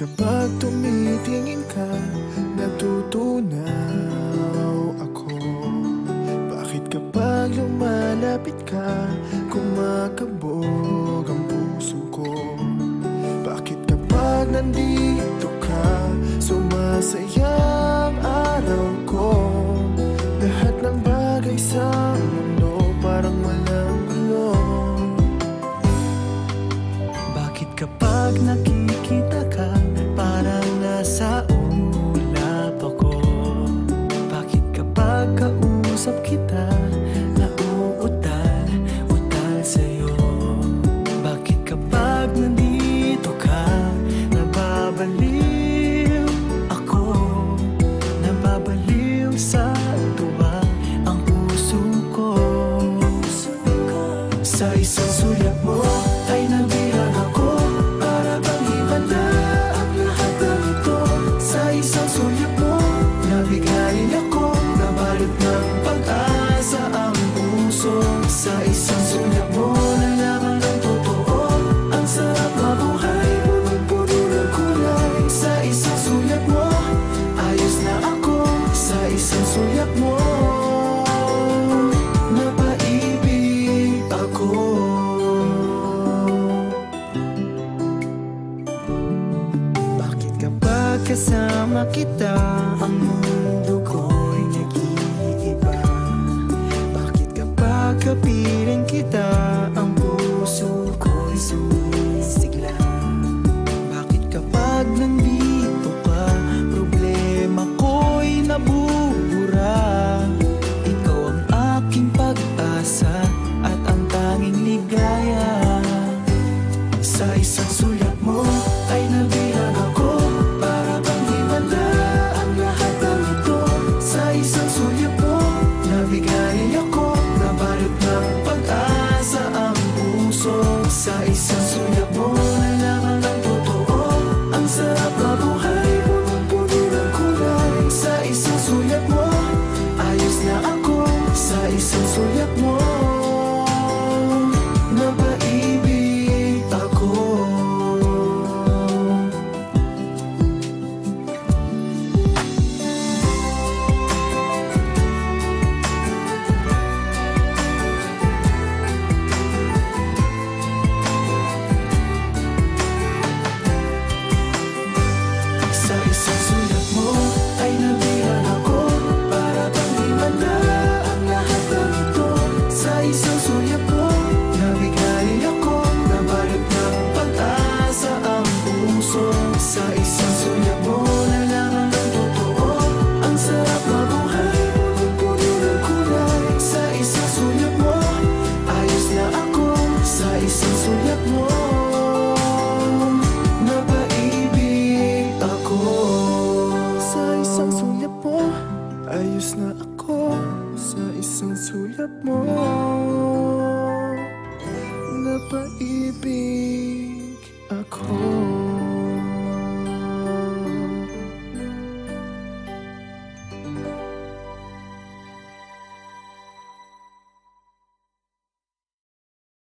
kapag tumitingin ka, natutunaw ako? Bakit kapag lumalapit ka, kumakabog ang puso ko? Bakit kapag nandito ka, sumasaya ang araw ko? Lahat ng bagay sa mundo parang walang gulo. Bakit kapag nakikita ka, parang nasa ulap ako? Bakit kapag kausap kita, nauutal sa'yo? Bakit kapag nandito ka, nababaliw ako? Nababaliw sa tuwa ang puso ko. Sa isang sulyap mo ay nabihag ako, para bang himala ang lahat ng ito. Sa isang sulyap mo, nabigayin ako, nabalot ng pag-asa ang puso. Sa isang sulyap mo, nalaman ng totoo, ang sarap mabuhay, punong-puno ng kulay. Sa isang sulyap mo, ayos na ako. Sa isang sulyap mo, napaibig ako. Bakit kapag kasama kita, ang mundo ko'y nag-iiba? Bakit kapag kapiling kita, ang puso ko'y sumisigla? Bakit kapag nandito ka, problema ko'y nabubura? Ikaw ang aking pag-asa at ang tanging ligaya. Sa isang sulyap mo ay nabihag ako, para bang himala ang lahat ng ito. Sa isang sulyap mo, nabigayin ako, nabalot ng pag-asa ang puso. Sa isang sulyap mo, nalaman ng totoo, ang sarap mabuhay, punong-puno ng kulay. Sa isang sulyap mo, ayos na ako. Sa isang sulyap mo, napaibig ako. Sa isang sulyap mo ay nabihag ako, para bang himala ang lahat ng ito. Sa isang sulyap mo, nabigayin ako, nabalot ng pag-asa ang puso. Sa isang sulyap mo,